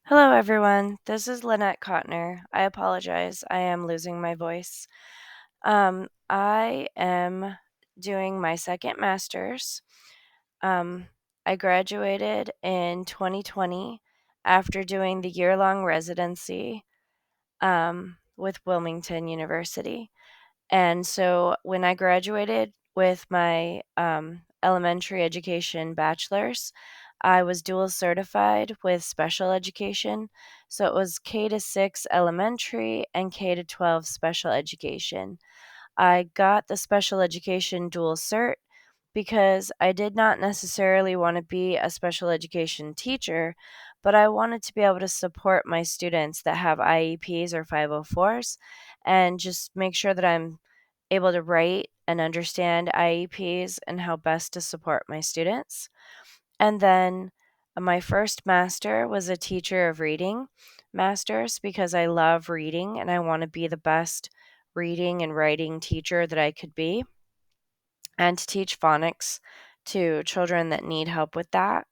Hello, everyone. This is Lynette Cotner. I apologize. I am losing my voice. I am doing my second master's. Um, I graduated in 2020 after doing the year-long residency with Wilmington University. And so when I graduated with my elementary education bachelor's, I was dual certified with special education. So it was K to 6 elementary and K to 12 special education. I got the special education dual cert because I did not necessarily want to be a special education teacher, but I wanted to be able to support my students that have IEPs or 504s and just make sure that I'm able to write and understand IEPs and how best to support my students. And then my first master was a teacher of reading masters because I love reading and I want to be the best reading and writing teacher that I could be, and to teach phonics to children that need help with that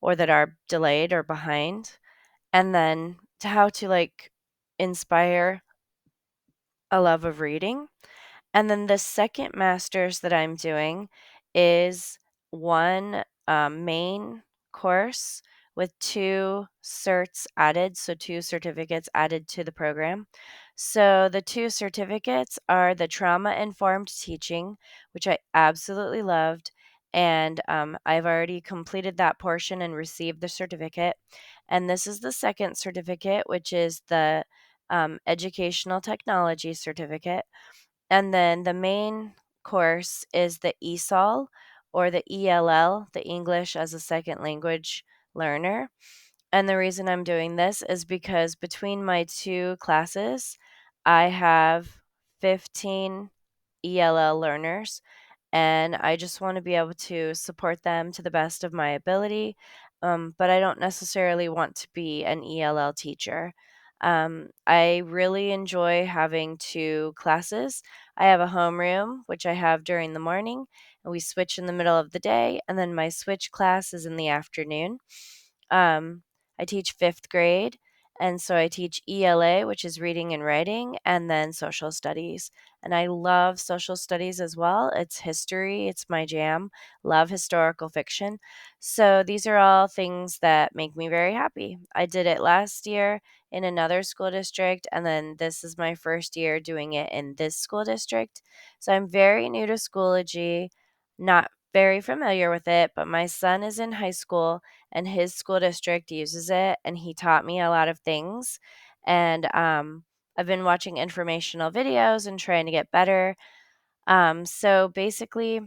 or that are delayed or behind. And then to how to inspire a love of reading. And then the second master's that I'm doing is one main course with two certs added, so two certificates added to the program. So the two certificates are the trauma informed teaching, which I absolutely loved. And I've already completed that portion and received the certificate. And this is the second certificate, which is the educational technology certificate. And then the main course is the ESOL or the ELL, the English as a Second Language Learner. And the reason I'm doing this is because between my two classes, I have 15 ELL learners, and I just want to be able to support them to the best of my ability. But I don't necessarily want to be an ELL teacher. I really enjoy having two classes. I have a homeroom, which I have during the morning, and we switch in the middle of the day, and then my switch class is in the afternoon. Um, I teach fifth grade, and so I teach ELA, which is reading and writing, and then social studies. And I love social studies as well. It's history, it's my jam. Love historical fiction. So these are all things that make me very happy. I did it last year in another school district, and then this is my first year doing it in this school district. So I'm very new to Schoology, not very familiar with it, but my son is in high school and his school district uses it, and he taught me a lot of things. And I've been watching informational videos and trying to get better. So basically,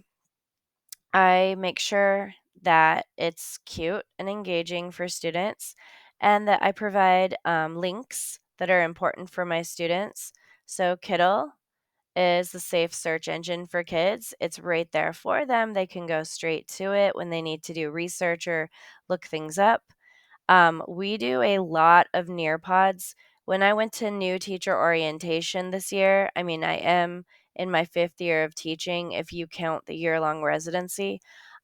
I make sure that it's cute and engaging for students and that I provide links that are important for my students. So, Kiddle is the safe search engine for kids. It's right there for them. They can go straight to it when they need to do research or look things up. We do a lot of Nearpods. When I went to new teacher orientation this year, I mean, I am in my fifth year of teaching, if you count the year-long residency.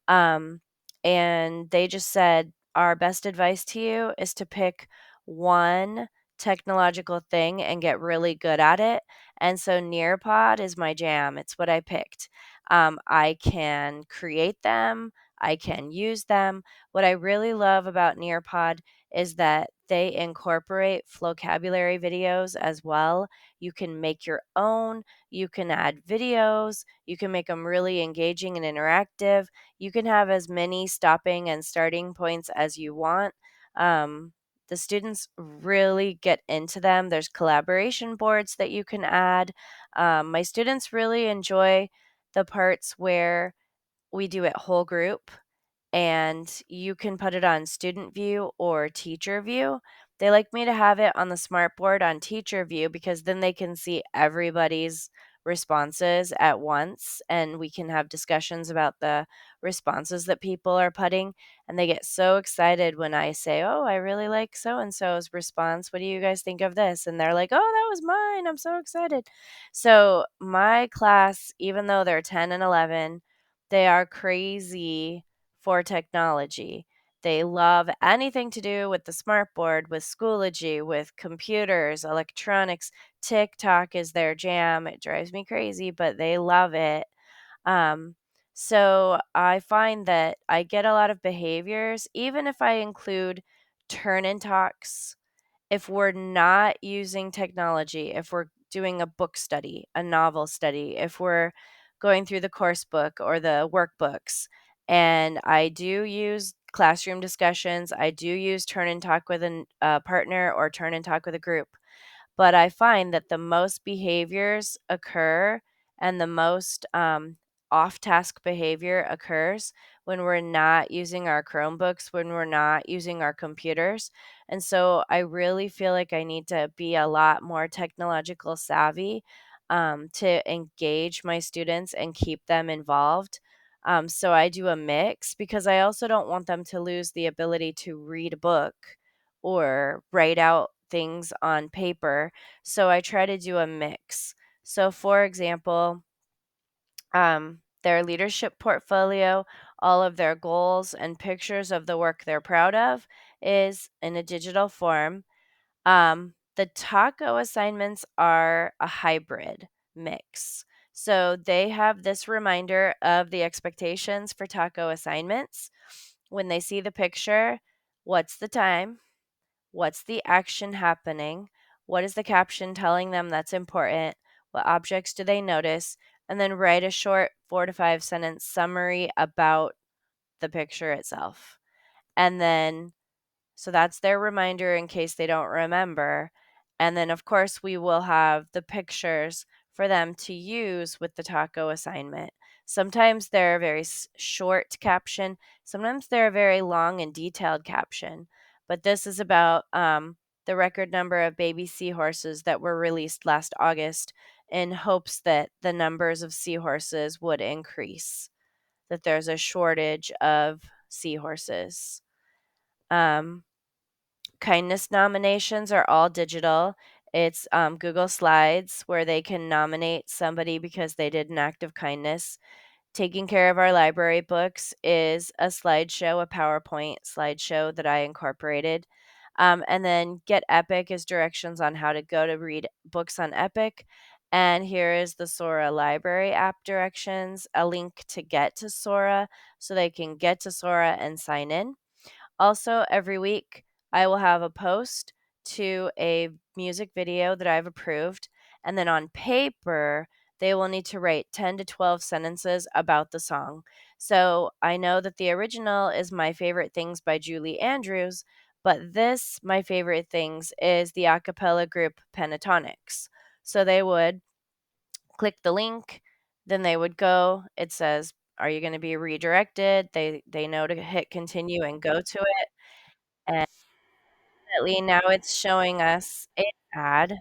Um, and they just said, our best advice to you is to pick one technological thing and get really good at it. And so Nearpod is my jam. It's what I picked. I can create them. I can use them. What I really love about Nearpod is that they incorporate vocabulary videos as well. You can make your own, you can add videos, you can make them really engaging and interactive. You can have as many stopping and starting points as you want. Um, the students really get into them. There's collaboration boards that you can add. My students really enjoy the parts where we do it whole group and you can put it on student view or teacher view. They like me to have it on the smartboard on teacher view because then they can see everybody's responses at once and we can have discussions about the responses that people are putting. And they get so excited when I say, "Oh, I really like so and so's response. What do you guys think of this?" And they're like, "Oh, that was mine. I'm so excited." So, my class, even though they're 10 and 11, they are crazy for technology. They love anything to do with the smartboard, with Schoology, with computers, electronics. TikTok is their jam. It drives me crazy, but they love it. Um, so I find that I get a lot of behaviors, even if I include turn and talks. If we're not using technology, if we're doing a book study, a novel study, if we're going through the course book or the workbooks, and I do use classroom discussions, I do use turn and talk with a partner or turn and talk with a group. But I find that the most behaviors occur and the most off task behavior occurs when we're not using our Chromebooks, when we're not using our computers. And so I really feel like I need to be a lot more technological savvy to engage my students and keep them involved. So I do a mix because I also don't want them to lose the ability to read a book or write out things on paper. So I try to do a mix. So, for example, their leadership portfolio, all of their goals and pictures of the work they're proud of is in a digital form. The taco assignments are a hybrid mix. So they have this reminder of the expectations for taco assignments. When they see the picture, what's the time? What's the action happening? What is the caption telling them that's important? What objects do they notice? And then write a short 4 to 5 sentence summary about the picture itself. And then so that's their reminder in case they don't remember. And then, of course, we will have the pictures for them to use with the taco assignment. Sometimes they're a very short caption, sometimes they're a very long and detailed caption. But this is about the record number of baby seahorses that were released last August in hopes that the numbers of seahorses would increase, that there's a shortage of seahorses. Um, Kindness nominations are all digital. It's Google Slides where they can nominate somebody because they did an act of kindness. Taking care of our library books is a slideshow, a PowerPoint slideshow that I incorporated. And then Get Epic is directions on how to go to read books on Epic. And here is the Sora library app directions, a link to get to Sora so they can get to Sora and sign in. Also, every week, I will have a post to a music video that I've approved. And then on paper, they will need to write 10 to 12 sentences about the song. So I know that the original is My Favorite Things by Julie Andrews, but this, My Favorite Things, is the a cappella group Pentatonics. So they would click the link, then they would go. It says, are you going to be redirected? They know to hit continue and go to it. And definitely now it's showing us an ad.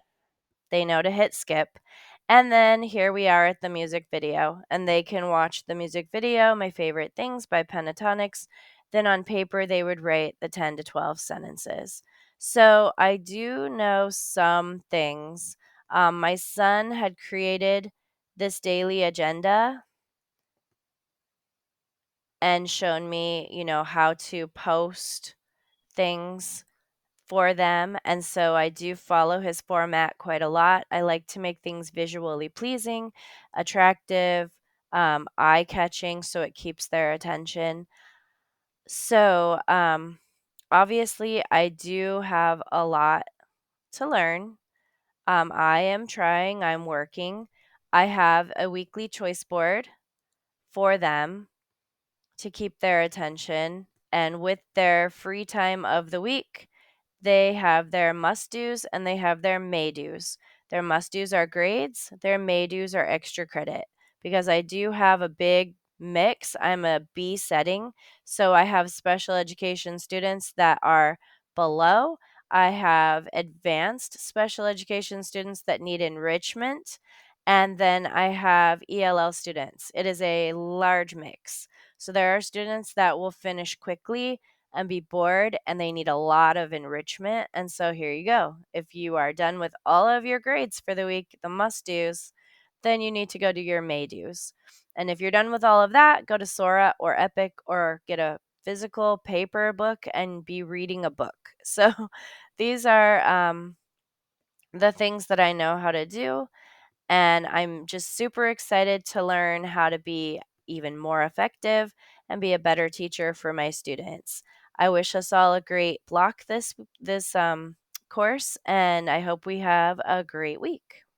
They know to hit skip. And then here we are at the music video, and they can watch the music video, My Favorite Things by Pentatonics. Then on paper, they would write the 10 to 12 sentences. So I do know some things. My son had created this daily agenda and shown me, how to post things for them, and so I do follow his format quite a lot. I like to make things visually pleasing, attractive, eye-catching, so it keeps their attention. So, obviously, I do have a lot to learn. I am trying, I'm working. I have a weekly choice board for them to keep their attention, and with their free time of the week, they have their must-dos and they have their may-dos. Their must-dos are grades, their may-dos are extra credit, because I do have a big mix. I'm a B setting, so I have special education students that are below. I have advanced special education students that need enrichment, and then I have ELL students. It is a large mix. So there are students that will finish quickly and be bored and they need a lot of enrichment. And so here you go. If you are done with all of your grades for the week, the must do's, then you need to go do your may do's. And if you're done with all of that, go to Sora or Epic or get a physical paper book and be reading a book. So these are the things that I know how to do. And I'm just super excited to learn how to be even more effective and be a better teacher for my students. I wish us all a great block this course, and I hope we have a great week.